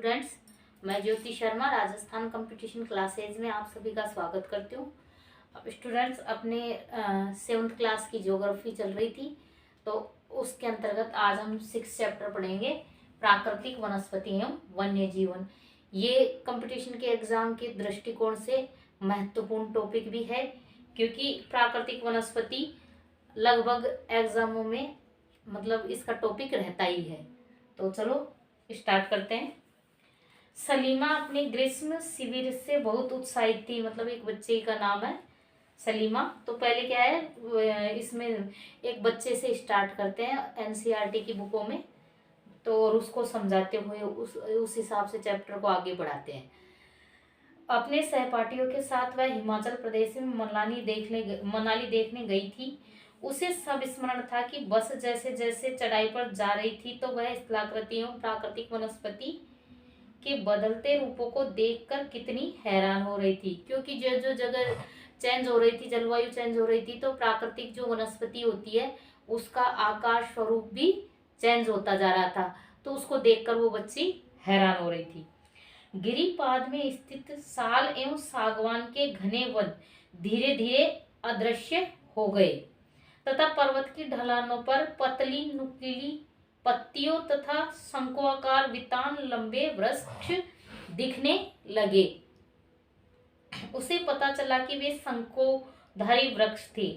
Students, मैं Jyoti Sharma Rajasthan competition classes में आप सभी का स्वागत करती हूँ। अब स्टूडेंट्स, अपने 7th क्लास की ज्योग्राफी चल रही थी, तो उसके अंतर्गत आज हम 6 चैप्टर पढ़ेंगे, प्राकृतिक वनस्पति एवं वन्य जीवन। ये कंपटीशन के एग्जाम के दृष्टिकोण से महत्वपूर्ण टॉपिक भी है, क्योंकि प्राकृतिक वनस्पति लगभग एग्जामों में मतलब इसका टॉपिक रहता ही है। तो चलो स्टार्ट करते हैं। सलीमा अपने ग्रीष्म शिविर से बहुत उत्साहित थी, मतलब एक बच्चे का नाम है सलीमा। तो पहले क्या है, इसमें एक बच्चे से स्टार्ट करते हैं एनसीईआरटी की बुकों में, तो और उसको समझाते हुए उस हिसाब से चैप्टर को आगे बढ़ाते हैं। अपने सहपाठियों के साथ वह हिमाचल प्रदेश में मनाली देखने गई थी। उसे सब स्मरण था कि बस जैसे जैसे चढ़ाई पर जा रही थी, तो वह स्थलाकृतियों प्राकृतिक वनस्पति के बदलते रूपों को देखकर कितनी हैरान हो रही थी। क्योंकि जो जो जगह चेंज हो रही थी, जलवायु चेंज हो रही थी, तो प्राकृतिक जो वनस्पति होती है उसका आकार स्वरूप भी चेंज होता जा रहा था। तो उसको देखकर वो बच्ची हैरान हो रही थी। गिरिपाद में स्थित साल एवं सागवान के घने वन धीरे धीरे अदृश्य हो गए तथा पर्वत की ढलानों पर पतली नुकीली पत्तियों तथा शंकुआकार वितान लंबे वृक्ष दिखने लगे। उसे पता चला कि वे शंकुधारी वृक्ष थे।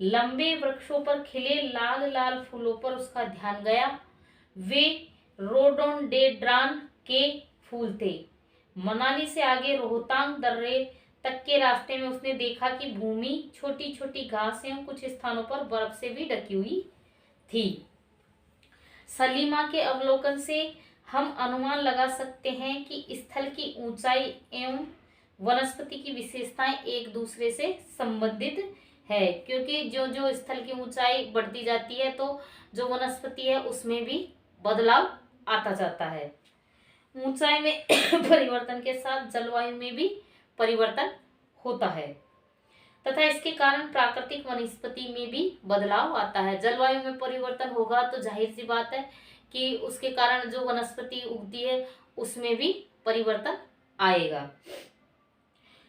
लंबे वृक्षों पर खिले लाल लाल फूलों पर उसका ध्यान गया। वे रोडोडेंड्रॉन के फूल थे। मनाली से आगे रोहतांग दर्रे तक के रास्ते में उसने देखा कि भूमि छोटी छोटी घास एवं कुछ स्थानों पर बर्फ से भी ढकी हुई थी। सलीमा के अवलोकन से हम अनुमान लगा सकते हैं कि स्थल की ऊंचाई एवं वनस्पति की विशेषताएं एक दूसरे से संबंधित है, क्योंकि जो जो स्थल की ऊंचाई बढ़ती जाती है, तो जो वनस्पति है उसमें भी बदलाव आता जाता है। ऊंचाई में परिवर्तन के साथ जलवायु में भी परिवर्तन होता है तथा इसके कारण प्राकृतिक वनस्पति में भी बदलाव आता है। जलवायु में परिवर्तन होगा तो जाहिर सी बात है कि उसके कारण जो वनस्पति उगती है उसमें भी परिवर्तन आएगा।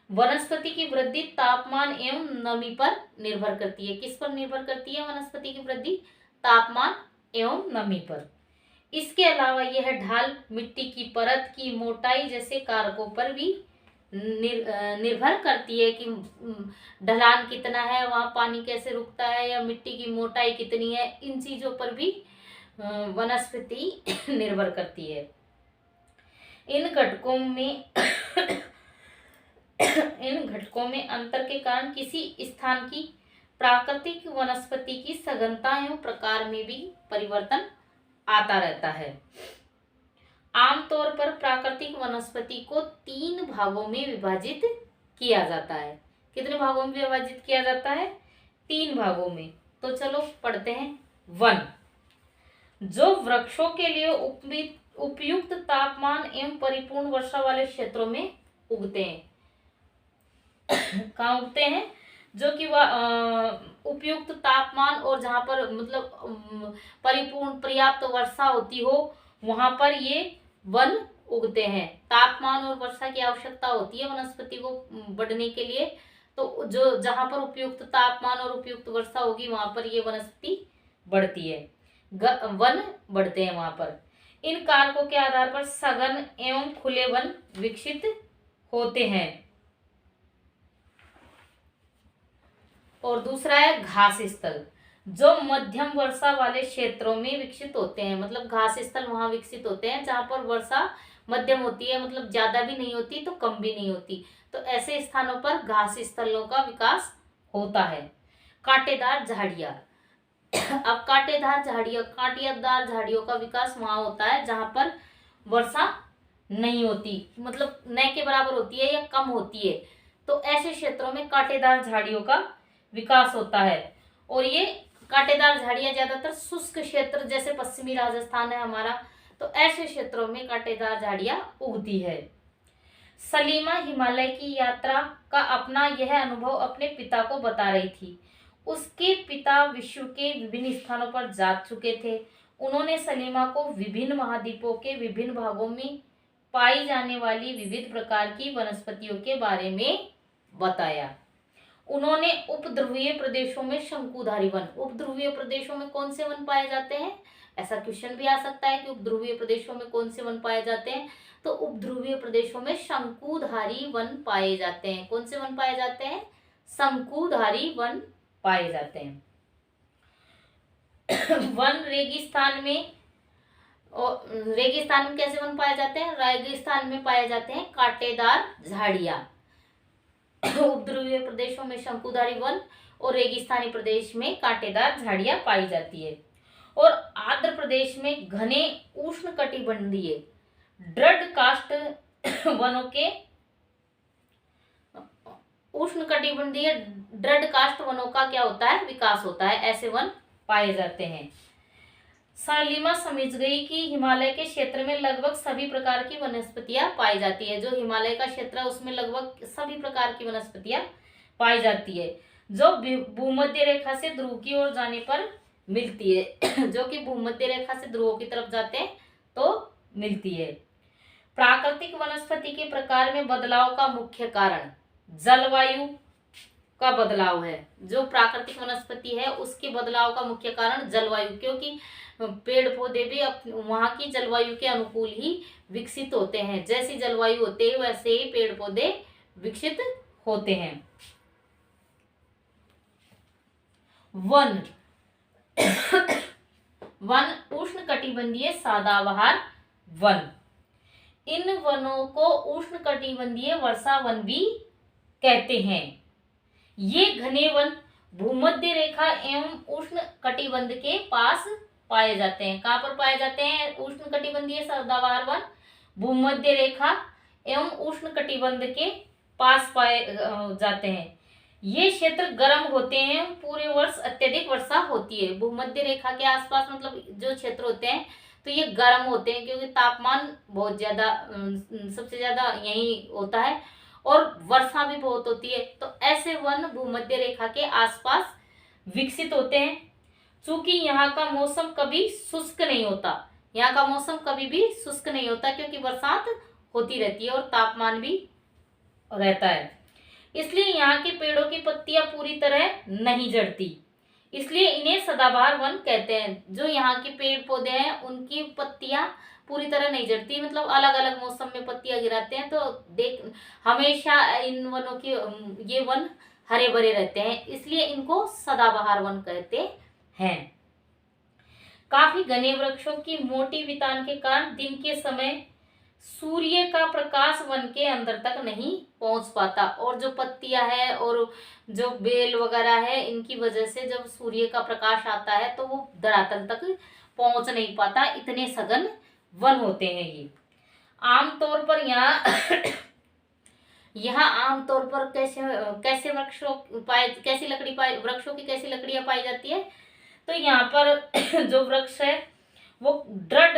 वनस्पति की वृद्धि तापमान एवं नमी पर निर्भर करती है। किस पर निर्भर करती है वनस्पति की वृद्धि? तापमान एवं नमी पर। इसके अलावा यह ढाल, मिट्टी की परत की मोटाई जैसे कारकों पर भी निर्भर करती है कि ढलान कितना है, वहाँ पानी कैसे रुकता है, या मिट्टी की मोटाई कितनी है। इन चीजों पर भी वनस्पति निर्भर करती है। इन घटकों में अंतर के कारण किसी स्थान की प्राकृतिक वनस्पति की सघनता एवं प्रकार में भी परिवर्तन आता रहता है। आमतौर पर प्राकृतिक वनस्पति को 3 भागों में विभाजित किया जाता है। कितने भागों में विभाजित किया जाता है? 3 भागों में। तो चलो पढ़ते हैं। वन, जो वृक्षों के लिए उपयुक्त तापमान एवं परिपूर्ण वर्षा वाले क्षेत्रों में उगते हैं। कहाँ उगते हैं? जो कि वह उपयुक्त तापमान और जहाँ पर मतलब परिपूर्ण पर्याप्त वर्षा होती हो, वहां पर ये वन उगते हैं। तापमान और वर्षा की आवश्यकता होती है वनस्पति को बढ़ने के लिए, तो जो जहाँ पर उपयुक्त तापमान और उपयुक्त वर्षा होगी वहां पर ये वनस्पति बढ़ती है, वन बढ़ते हैं वहां पर। इन कारकों के आधार पर सघन एवं खुले वन विकसित होते हैं। और दूसरा है घास स्थल, जो मध्यम वर्षा वाले क्षेत्रों में विकसित होते हैं। मतलब घास स्थल वहां विकसित होते हैं जहां पर वर्षा मध्यम होती है, मतलब ज्यादा भी नहीं होती तो कम भी नहीं होती। तो ऐसे स्थानों पर घास स्थलों का विकास होता है। कांटेदार झाड़ियां। अब कांटेदार झाड़ियों का विकास वहां होता है जहां पर वर्षा नहीं होती, मतलब न के बराबर होती है या कम होती है। तो ऐसे क्षेत्रों में कांटेदार झाड़ियों का विकास होता है। और ये कांटेदार झाड़ियां ज्यादातर शुष्क क्षेत्र जैसे पश्चिमी राजस्थान है हमारा, तो ऐसे क्षेत्रों में कांटेदार झाड़ियां उगती है। सलीमा हिमालय की यात्रा का अपना यह अनुभव अपने पिता को बता रही थी। उसके पिता विश्व के विभिन्न स्थानों पर जा चुके थे। उन्होंने सलीमा को विभिन्न महाद्वीपों के विभिन्न भागों में पाई जाने वाली विविध प्रकार की वनस्पतियों के बारे में बताया। उन्होंने उपध्रुवीय प्रदेशों में शंकुधारी वन, उपध्रुवीय प्रदेशों में कौन से वन पाए जाते हैं, ऐसा क्वेश्चन भी आ सकता है कि उपध्रुवीय प्रदेशों में कौन से वन पाए जाते हैं, तो उपध्रुवीय प्रदेशों में शंकुधारी वन पाए जाते हैं। कौन से वन पाए जाते हैं, शंकुधारी वन पाए जाते हैं। वन रेगिस्तान में, और रेगिस्तान में कैसे वन पाए जाते हैं, रेगिस्तान में पाए जाते हैं कांटेदार झाड़ियां। उपध्रुवीय प्रदेशों में शंकुधारी वन और रेगिस्तानी प्रदेश में कांटेदार झाड़ियां पाई जाती है। और आंध्र प्रदेश में घने उष्णकटिबंधीय दृढ़ काष्ठ वनों के, उष्णकटिबंधीय दृढ़ काष्ठ वनों का क्या होता है, विकास होता है, ऐसे वन पाए जाते हैं। सलीमा समझ गई कि हिमालय के क्षेत्र में लगभग सभी प्रकार की वनस्पतियां पाई जाती है। जो हिमालय का क्षेत्र है उसमें लगभग सभी प्रकार की वनस्पतियां पाई जाती है, जो भूमध्य रेखा से ध्रुव की ओर जाने पर मिलती है। जो कि भूमध्य रेखा से ध्रुवों की तरफ जाते हैं तो मिलती है। प्राकृतिक वनस्पति के प्रकार में बदलाव का मुख्य कारण जलवायु का बदलाव है। जो प्राकृतिक वनस्पति है उसके बदलाव का मुख्य कारण जलवायु, क्योंकि पेड़ पौधे भी वहां की जलवायु के अनुकूल ही विकसित होते हैं। जैसी जलवायु होती है वैसे ही पेड़ पौधे विकसित होते हैं। वन वन उष्णकटिबंधीय सदाबहार वन, इन वनों को उष्णकटिबंधीय वर्षा वन भी कहते हैं। ये घने वन भूमध्य रेखा एवं उष्ण कटिबंध के पास पाए जाते हैं। कहाँ पर पाए जाते हैं, उष्ण कटिबंधीय सदाबहार वन भूमध्य रेखा एवं उष्ण कटिबंध के पास पाए जाते हैं। ये क्षेत्र गर्म होते हैं, पूरे वर्ष अत्यधिक वर्षा होती है। भूमध्य रेखा के आसपास मतलब जो क्षेत्र होते हैं तो ये गर्म होते हैं, क्योंकि तापमान बहुत ज्यादा, सबसे ज्यादा यही होता है, और वर्षा भी बहुत होती है। तो ऐसे वन भूमध्य रेखा के आसपास विकसित होते हैं। चूंकि यहाँ का मौसम कभी शुष्क नहीं होता, यहाँ का मौसम कभी भी शुष्क नहीं होता, क्योंकि बरसात होती रहती है और तापमान भी रहता है, इसलिए यहाँ के पेड़ों की पत्तियां पूरी तरह नहीं झड़ती, इसलिए इन्हें सदाबहार वन कहते हैं। जो यहाँ के पेड़ पौधे हैं उनकी पत्तियां पूरी तरह नहीं झड़ती, मतलब अलग अलग मौसम में पत्तियां गिराते हैं, तो देख हमेशा इन वनों की, ये वन हरे भरे रहते हैं, इसलिए इनको सदाबहार वन कहते हैं। काफी घने वृक्षों की मोटी वितान के कारण दिन के समय सूर्य का प्रकाश वन के अंदर तक नहीं पहुंच पाता, और जो पत्तियां है और जो बेल वगैरह है इनकी वजह से जब सूर्य का प्रकाश आता है तो वो धरातल तक पहुंच नहीं पाता, इतने सघन वन होते हैं ये। आमतौर पर यहाँ आमतौर पर कैसे वृक्षों की कैसी लकड़ियां पाई जाती है, तो यहाँ पर जो वृक्ष है वो दृढ़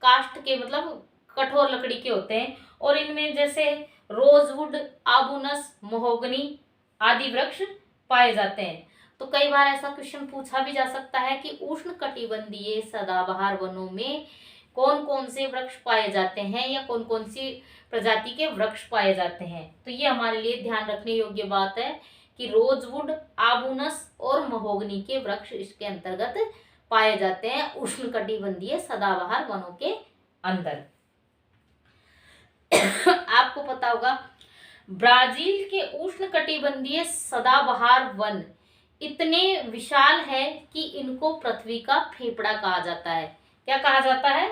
काष्ठ के, मतलब कठोर लकड़ी के होते हैं, और इनमें जैसे रोजवुड, आबूनस, महोगनी आदि वृक्ष पाए जाते हैं। तो कई बार ऐसा क्वेश्चन पूछा भी जा सकता है कि उष्णकटिबंधीय सदाबहार वनों में कौन कौन से वृक्ष पाए जाते हैं या कौन कौन सी प्रजाति के वृक्ष पाए जाते हैं। तो ये हमारे लिए ध्यान रखने योग्य बात है कि रोजवुड, आबूनस और महोगनी के वृक्ष इसके अंतर्गत पाए जाते हैं उष्णकटिबंधीय सदाबहार वनों के अंदर। आपको पता होगा ब्राजील के उष्णकटिबंधीय सदाबहार वन इतने विशाल है कि इनको पृथ्वी का फेफड़ा कहा जाता है। क्या कहा जाता है,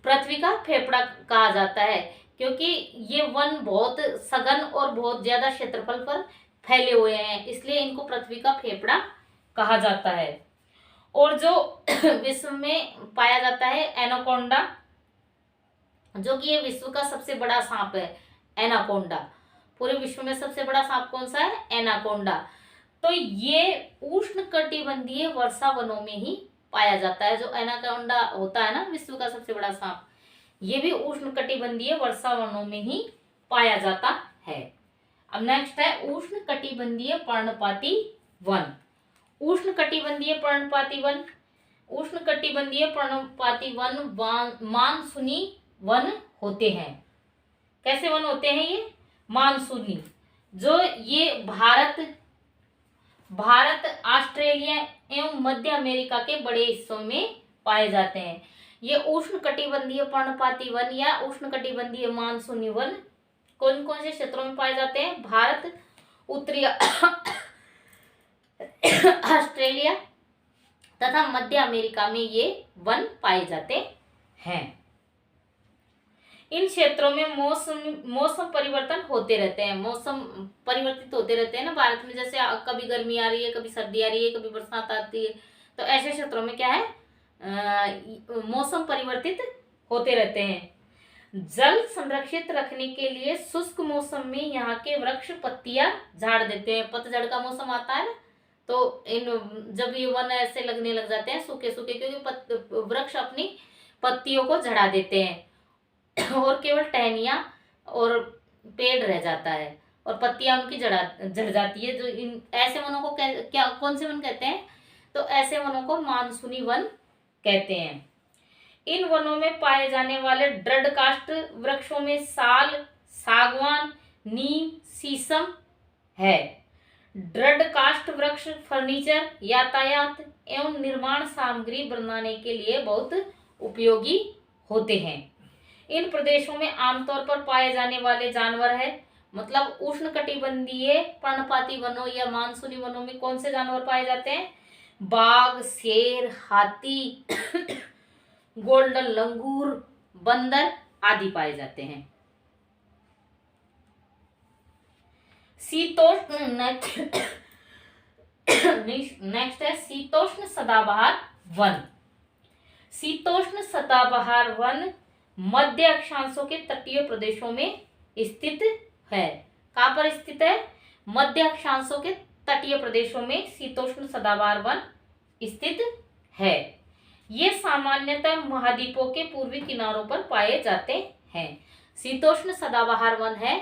पृथ्वी का फेफड़ा कहा जाता है, क्योंकि ये वन बहुत सघन और बहुत ज्यादा क्षेत्रफल पर फैले हुए हैं, इसलिए इनको पृथ्वी का फेफड़ा कहा जाता है। और जो विश्व में पाया जाता है एनाकोंडा, जो कि ये विश्व का सबसे बड़ा सांप है एनाकोंडा। पूरे विश्व में सबसे बड़ा सांप कौन सा है, एनाकोंडा। तो ये उष्णकटिबंधीय वर्षा वनों में ही पाया जाता है। जो एनाकोंडा होता है ना विश्व का सबसे बड़ा सांप, ये भी उष्णकटिबंधीय वर्षा वनों में ही पाया जाता है। अब नेक्स्ट है उष्णकटिबंधीय पर्णपाती वन। उष्णकटिबंधीय पर्णपाती वन, उष्णकटिबंधीय पर्णपाती वन मानसूनी वन होते हैं। कैसे वन होते हैं ये? मानसूनी, जो ये भारत, ऑस्ट्रेलिया एवं मध्य अमेरिका के बड़े हिस्सों में पाए जाते हैं। ये उष्णकटिबंधीय पर्णपाती वन या उष्णकटिबंधीय मानसूनी वन कौन कौन से क्षेत्रों में पाए जाते हैं? भारत, उत्तरी ऑस्ट्रेलिया तथा मध्य अमेरिका में ये वन पाए जाते हैं। इन क्षेत्रों में मौसम परिवर्तन होते रहते हैं। मौसम परिवर्तित होते रहते हैं ना भारत में, जैसे कभी गर्मी आ रही है, कभी सर्दी आ रही है, कभी बरसात आती है, तो ऐसे क्षेत्रों में क्या है, मौसम परिवर्तित होते रहते हैं। जल संरक्षित रखने के लिए शुष्क मौसम में यहाँ के वृक्ष पत्तियां झाड़ देते हैं। पतझड़ का मौसम आता है ना, तो जब ये वन ऐसे लगने लग जाते हैं सूखे सूखे, क्योंकि वृक्ष अपनी पत्तियों को झड़ा देते हैं और केवल टहनियां और पेड़ रह जाता है और पत्तियां उनकी झड़ जाती है। जो इन ऐसे वनों को क्या कौन से वन कहते हैं? तो ऐसे वनों को मानसूनी वन कहते हैं। इन वनों में पाए जाने वाले दृढ़काष्ठ वृक्षों में साल, सागवान, नीम, शीशम है। दृढ़काष्ठ वृक्ष फर्नीचर, यातायात एवं निर्माण सामग्री बनाने के लिए बहुत उपयोगी होते हैं। इन प्रदेशों में आमतौर पर पाए जाने वाले जानवर है, मतलब उष्णकटिबंधीय पर्णपाती वनों या मानसूनी वनों में कौन से जानवर पाए जाते हैं? बाघ, शेर, हाथी, गोल्डन लंगूर, बंदर आदि पाए जाते हैं। शीतोष्ण नेक्स्ट है शीतोष्ण सदाबहार वन। शीतोष्ण सदाबहार वन मध्य अक्षांशों के तटीय प्रदेशों में स्थित है। कहाँ पर स्थित है? मध्य अक्षांशों के तटीय प्रदेशों में शीतोष्ण सदाबहार वन स्थित है। ये सामान्यतः महाद्वीपों के पूर्वी किनारों पर पाए जाते हैं। शीतोष्ण सदाबहार वन है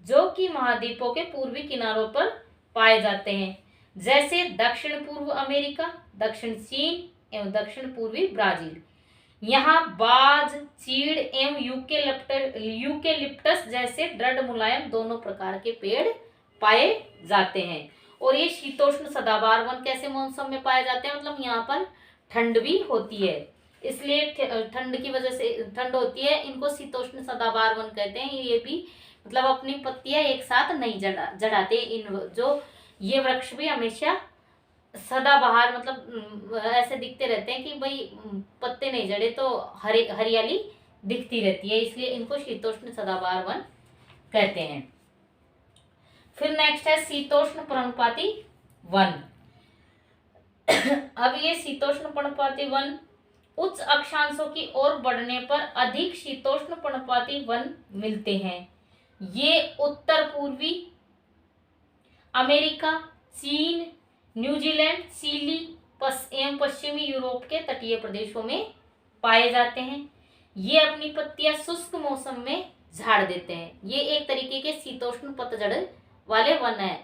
जो कि महाद्वीपों के पूर्वी किनारों पर पाए जाते हैं, जैसे दक्षिण पूर्व अमेरिका, दक्षिण चीन एवं दक्षिण पूर्वी ब्राजील। यहाँ बाज, चीड़ एवं यूकेलिप्टस जैसे दृढ़ मुलायम दोनों प्रकार के पेड़ पाए जाते हैं। और ये शीतोष्ण सदाबहार वन कैसे मौसम में पाए जाते हैं? मतलब यहाँ पर ठंड भी होती है, इसलिए ठंड की वजह से ठंड होती है, इनको शीतोष्ण सदाबहार वन कहते हैं। ये भी मतलब अपनी पत्तियां एक साथ नहीं झड़ाते। इन जो ये वृक्ष भी हमेशा सदाबहार मतलब ऐसे दिखते रहते हैं कि भाई पत्ते नहीं झड़े तो हरियाली दिखती रहती है, इसलिए इनको शीतोष्ण सदाबहार वन कहते हैं। फिर नेक्स्ट है शीतोष्ण पर्णपाती वन। अब ये शीतोष्ण पर्णपाती वन उच्च अक्षांशों की ओर बढ़ने पर अधिक शीतोष्ण पर्णपाती वन मिलते हैं। ये उत्तर पूर्वी अमेरिका, चीन, न्यूजीलैंड, चिली एवं पश्चिमी यूरोप के तटीय प्रदेशों में पाए जाते हैं। ये अपनी पत्तियां शुष्क मौसम में झाड़ देते हैं। ये एक तरीके के शीतोष्ण पतझड़ वाले वन है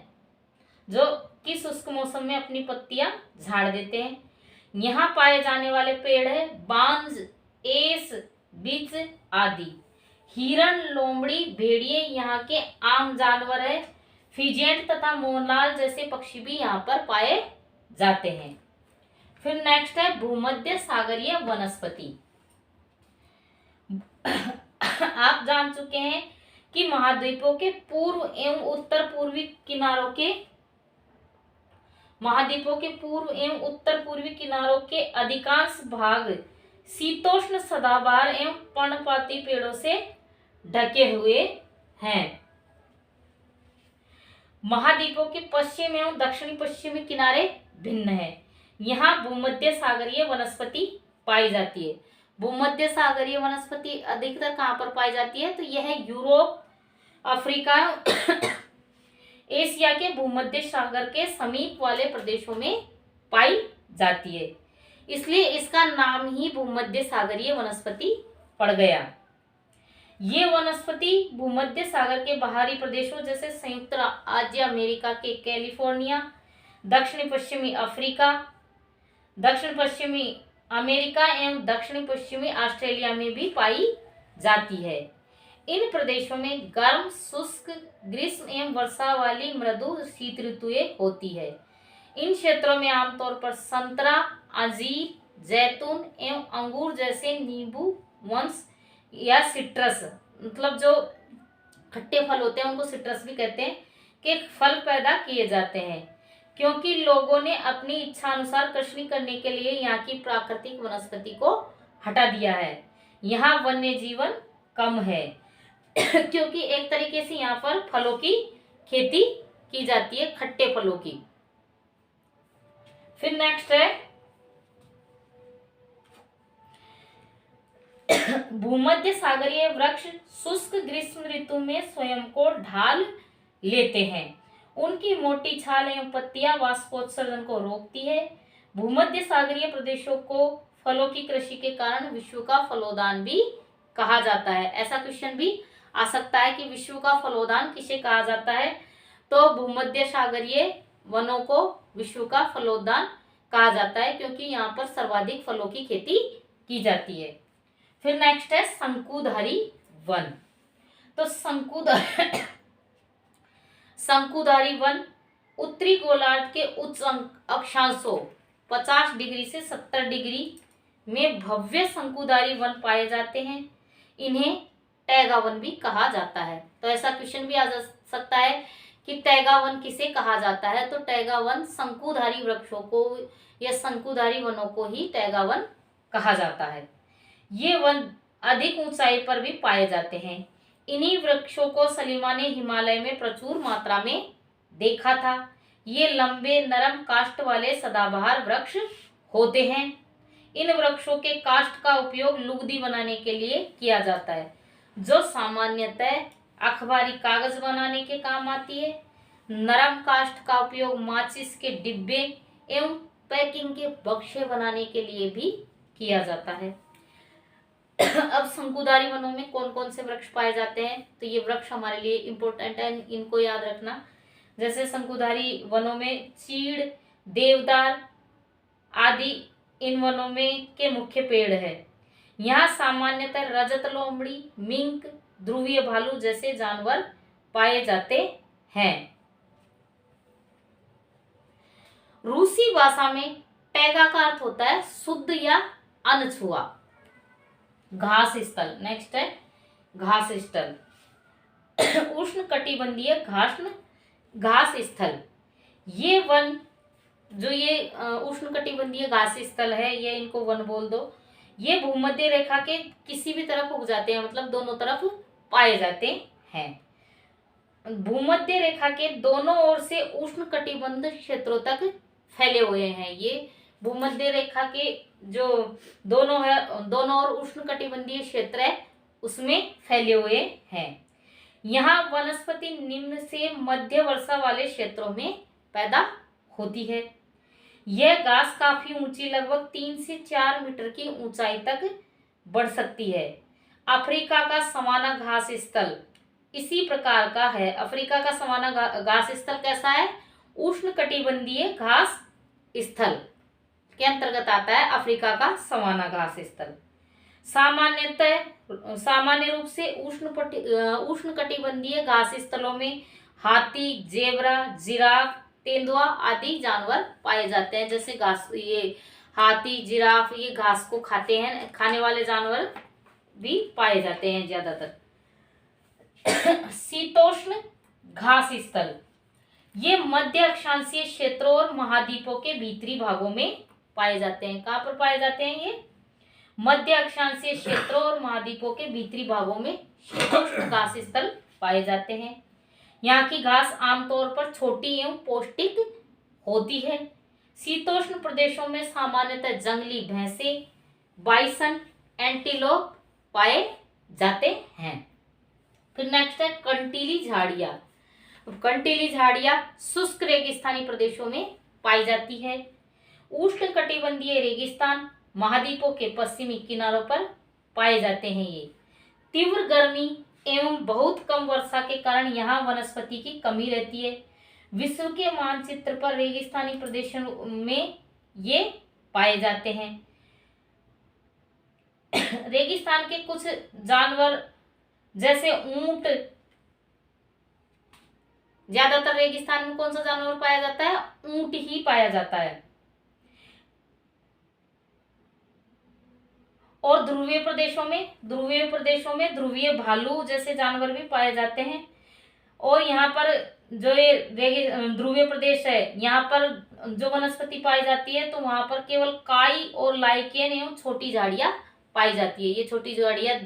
जो कि शुष्क मौसम में अपनी पत्तियां झाड़ देते हैं। यहाँ पाए जाने वाले पेड़ है बांज, एस, बीच आदि। हिरण, लोमड़ी, भेड़िए यहाँ के आम जानवर है। फिजेंट तथा मोरलाल जैसे पक्षी भी यहाँ पर पाए जाते हैं। फिर नेक्स्ट है भूमध्य सागरीय वनस्पति। आप जान चुके हैं कि महाद्वीपों के पूर्व एवं उत्तर पूर्वी किनारों के अधिकांश भाग शीतोष्ण सदाबहार एवं पर्णपाती पेड़ों से ढके हुए हैं। महाद्वीपों के पश्चिम एवं दक्षिणी पश्चिमी किनारे भिन्न है। यहाँ भूमध्य सागरीय वनस्पति पाई जाती है। भूमध्य सागरीय वनस्पति अधिकतर कहाँ पर पाई जाती है? तो यह यूरोप, अफ्रीका, एशिया के भूमध्य सागर के समीप वाले प्रदेशों में पाई जाती है, इसलिए इसका नाम ही भूमध्य सागरीय वनस्पति पड़ गया। ये वनस्पति भूमध्य सागर के बाहरी प्रदेशों जैसे संयुक्त राज्य अमेरिका के कैलिफोर्निया, दक्षिण पश्चिमी अफ्रीका, दक्षिण पश्चिमी अमेरिका एवं दक्षिण पश्चिमी ऑस्ट्रेलिया में भी पाई जाती है। इन प्रदेशों में गर्म, शुष्क, ग्रीष्म एवं वर्षा वाली मृदु शीत ऋतुएं होती है। इन क्षेत्रों में आमतौर पर संतरा, अंजीर, जैतून एवं अंगूर जैसे नींबू वंश या सिट्रस, मतलब जो खट्टे फल होते हैं उनको सिट्रस भी कहते हैं, के फल पैदा किए जाते हैं, क्योंकि लोगों ने अपनी इच्छा अनुसार कृषि करने के लिए यहाँ की प्राकृतिक वनस्पति को हटा दिया है। यहाँ वन्य जीवन कम है क्योंकि एक तरीके से यहाँ पर फलों की खेती की जाती है, खट्टे फलों की। फिर नेक्स्ट है भूमध्य सागरीय वृक्ष शुष्क ग्रीष्म ऋतु में स्वयं को ढाल लेते हैं। उनकी मोटी छाल एवं पत्तियां वाष्पोत्सर्जन को रोकती है। भूमध्य सागरीय प्रदेशों को फलों की कृषि के कारण विश्व का फलोदान भी कहा जाता है। ऐसा क्वेश्चन भी आ सकता है कि विश्व का फलोदान किसे कहा जाता है, तो भूमध्य सागरीय वनों को विश्व का फलोदान कहा जाता है, क्योंकि यहाँ पर सर्वाधिक फलों की खेती की जाती है। फिर नेक्स्ट है शंकुधारी वन। तो शंकुधारी वन उत्तरी गोलार्ध के उच्च अक्षांशों 50 डिग्री से 70 डिग्री में भव्य शंकुधारी वन पाए जाते हैं। इन्हें टैगा वन भी कहा जाता है। तो ऐसा क्वेश्चन भी आ जा सकता है कि टैगा वन किसे कहा जाता है, तो टैगा वन शंकुधारी वृक्षों को या शंकुधारी वनों को ही टैगा वन कहा जाता है। ये वन अधिक ऊंचाई पर भी पाए जाते हैं। इन्हीं वृक्षों को सलीमा ने हिमालय में प्रचुर मात्रा में देखा था। ये लंबे नरम काष्ठ वाले सदाबहार वृक्ष होते हैं। इन वृक्षों के काष्ठ का उपयोग लुगदी बनाने के लिए किया जाता है, जो सामान्यतः अखबारी कागज बनाने के काम आती है। नरम काष्ठ का उपयोग माचिस के डिब्बे एवं पैकिंग के बक्से बनाने के लिए भी किया जाता है। अब शंकुधारी वनों में कौन कौन से वृक्ष पाए जाते हैं, तो ये वृक्ष हमारे लिए इम्पोर्टेंट है, इनको याद रखना। जैसे शंकुधारी वनों में चीड़, देवदार आदि इन वनों में के मुख्य पेड़ है। यहाँ सामान्यतः रजत लोमड़ी, मिंक, ध्रुवीय भालू जैसे जानवर पाए जाते हैं। रूसी भाषा में टैगा का अर्थ होता है शुद्ध या अनछुआ घास स्थल। नेक्स्ट है घास स्थल। उष्ण कटिबंधीय घास स्थल। ये वन जो ये उष्ण कटिबंधीय घास स्थल है, ये इनको वन बोल दो। ये भूमध्य रेखा के किसी भी तरफ उग जाते हैं, मतलब दोनों तरफ पाए जाते हैं। भूमध्य रेखा के दोनों ओर से उष्ण कटिबंध क्षेत्रों तक फैले हुए हैं। ये भूमध्य रेखा के जो दोनों ओर उष्ण कटिबंधीय क्षेत्र है उसमें फैले हुए हैं। यहाँ वनस्पति निम्न से मध्य वर्षा वाले क्षेत्रों में पैदा होती है। यह घास काफी ऊंची, लगभग 3 से 4 मीटर की ऊंचाई तक बढ़ सकती है। अफ्रीका का सवाना घास स्थल इसी प्रकार का है। अफ्रीका का सवाना घास स्थल कैसा है? उष्ण कटिबंधीय घास स्थल के अंतर्गत आता है अफ्रीका का सवाना घास स्थल। सामान्य रूप से उष्ण कटिबंधीय घास स्थलों में हाथी, जेबरा, जिराफ, तेंदुआ आदि जानवर पाए जाते हैं। जैसे घास, ये हाथी, जिराफ ये घास को खाते हैं, खाने वाले जानवर भी पाए जाते हैं ज्यादातर। शीतोष्ण घास स्थल ये मध्य अक्षांशीय क्षेत्रों और महाद्वीपों के भीतरी भागों में पाए जाते हैं। कहाँ पर पाए जाते हैं? ये मध्य अक्षांशीय क्षेत्रों और महाद्वीपों के भीतरी भागों में शीतोष्ण घास स्थल पाए जाते हैं। यहाँ की घास आमतौर पर छोटी एवं पौष्टिक होती है। शीतोष्ण प्रदेशों में सामान्यतः जंगली भैंसे, बाइसन, एंटीलोप पाए जाते हैं। फिर नेक्स्ट है कंटीली झाड़ियाँ। कंटीली झाड़ियाँ शुष्क रेगिस्तानी प्रदेशों में पाई जाती है। उष्ण कटिबंधीय रेगिस्तान महाद्वीपों के पश्चिमी किनारों पर पाए जाते हैं। ये तीव्र गर्मी एवं बहुत कम वर्षा के कारण यहाँ वनस्पति की कमी रहती है। विश्व के मानचित्र पर रेगिस्तानी प्रदेशों में ये पाए जाते हैं। रेगिस्तान के कुछ जानवर जैसे ऊंट, ज्यादातर रेगिस्तान में कौन सा जानवर पाया जाता है? ऊंट ही पाया जाता है। और ध्रुवीय प्रदेशों में ध्रुवीय भालू जैसे जानवर भी पाए जाते हैं। और यहाँ पर जो ये ध्रुवीय प्रदेश है, यहाँ पर जो वनस्पति पाई जाती है तो वहां पर केवल काई और लाइकेन एवं छोटी झाड़ियां पाई जाती है। ये छोटी झाड़ियां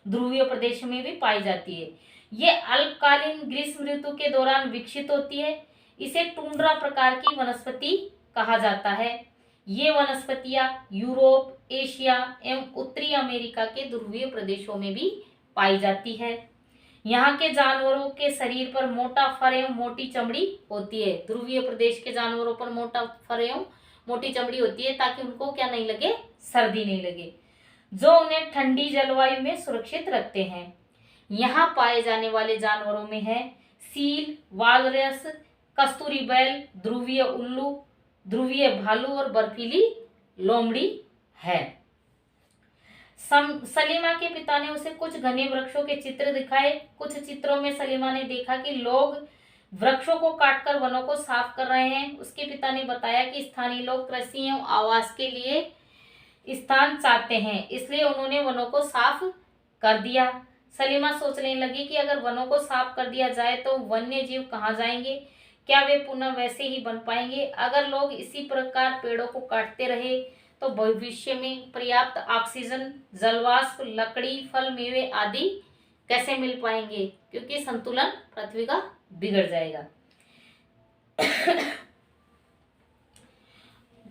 ध्रुवीय प्रदेश में भी पाई जाती है। ये अल्पकालीन ग्रीष्म ऋतु के दौरान विकसित होती है। इसे टुंड्रा प्रकार की वनस्पति कहा जाता है। ये वनस्पतियां यूरोप, एशिया एवं उत्तरी अमेरिका के ध्रुवीय प्रदेशों में भी पाई जाती है। यहाँ के जानवरों के शरीर पर मोटा फर एवं मोटी चमड़ी होती है। ध्रुवीय प्रदेश के जानवरों पर मोटा फर एवं मोटी चमड़ी होती है ताकि उनको क्या नहीं लगे? सर्दी नहीं लगे, जो उन्हें ठंडी जलवायु में सुरक्षित रखते हैं। यहाँ पाए जाने वाले जानवरों में है सील, वालरस, कस्तूरी बैल, ध्रुवीय उल्लू, ध्रुवीय भालू और बर्फीली लोमड़ी है। सलीमा के पिता ने उसे कुछ घने वृक्षों के चित्र दिखाए। कुछ चित्रों में सलीमा ने देखा कि लोग वृक्षों को काटकर वनों को साफ कर रहे हैं। उसके पिता ने बताया कि स्थानीय लोग कृषि एवं आवास के लिए स्थान चाहते हैं, इसलिए उन्होंने वनों को साफ कर दिया। सलीमा सोचने लगी कि अगर वनों को साफ कर दिया जाए तो वन्य जीव कहाँ जाएंगे? क्या वे पुनः वैसे ही बन पाएंगे? अगर लोग इसी प्रकार पेड़ों को काटते रहे तो भविष्य में पर्याप्त ऑक्सीजन, जलवाष्प, लकड़ी, फल, मेवे आदि कैसे मिल पाएंगे? क्योंकि संतुलन पृथ्वी का बिगड़ जाएगा।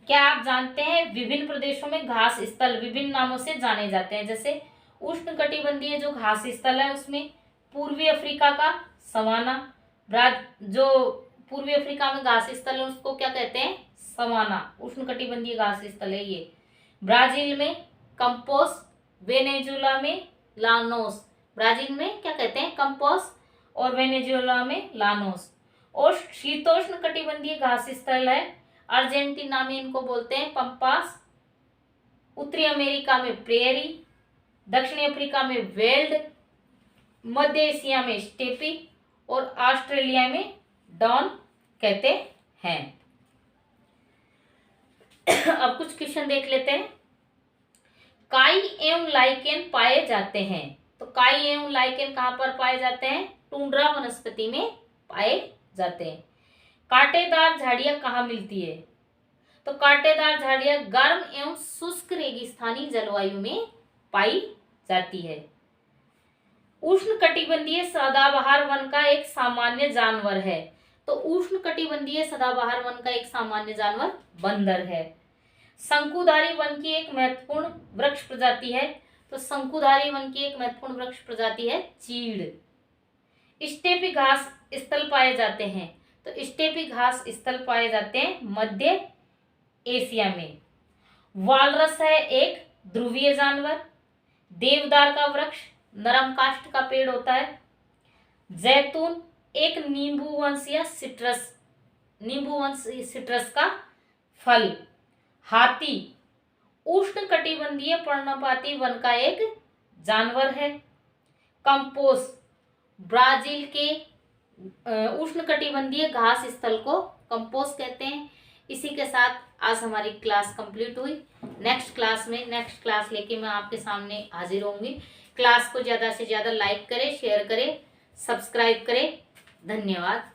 क्या आप जानते हैं विभिन्न प्रदेशों में घास स्थल विभिन्न नामों से जाने जाते हैं? जैसे उष्णकटिबंधीय जो घास स्थल है उसमें पूर्वी अफ्रीका का सवाना, जो पूर्वी अफ्रीका में घास स्थल है उसको क्या कहते हैं? सवाना, उष्णकटिबंधीय घास स्थल है ये। ब्राजील में कंपोस, वेनेजुएला में लानोस। ब्राजील में क्या कहते हैं? कंपोस और वेनेजुएला में लानोस। और शीतोष्ण कटिबंधीय घास स्थल है अर्जेंटीना में इनको बोलते हैं पंपास, उत्तरी अमेरिका में प्रेरी, दक्षिणी अफ्रीका में वेल्ड, मध्य एशिया में स्टेपी और ऑस्ट्रेलिया में डॉन कहते हैं। अब कुछ क्वेश्चन देख लेते हैं। काई एवं लाइकेन पाए जाते हैं, तो काई एवं लाइकेन कहां पर पाए जाते हैं? टुंड्रा वनस्पति में पाए जाते हैं। कांटेदार झाड़ियां कहाँ मिलती है? तो कांटेदार झाड़ियां गर्म एवं शुष्क रेगिस्तानी जलवायु में पाई जाती है। उष्णकटिबंधीय सदाबहार वन का एक सामान्य जानवर है, तो उष्णकटिबंधीय सदाबहार वन का एक सामान्य जानवर बंदर है। शंकुधारी वन की एक महत्वपूर्ण वृक्ष प्रजाति है, तो शंकुधारी वन की एक महत्वपूर्ण वृक्ष प्रजाति है चीड़। स्टेपी घास स्थल पाए जाते हैं, तो स्टेपी घास स्थल पाए जाते हैं मध्य एशिया में। वालरस है एक ध्रुवीय जानवर। देवदार का वृक्ष नरम काष्ठ का पेड़ होता है। जैतून एक नींबूवंशीय सिट्रस का फल। हाथी उष्णकटिबंधीय पर्णपाती वन का एक जानवर है। कंपोस ब्राजील के उष्णकटिबंधीय घास स्थल को कंपोस कहते हैं। इसी के साथ आज हमारी क्लास कंप्लीट हुई। नेक्स्ट क्लास लेके मैं आपके सामने हाजिर होंगी। क्लास को ज़्यादा से ज़्यादा लाइक करें, शेयर करें, सब्सक्राइब करें। धन्यवाद।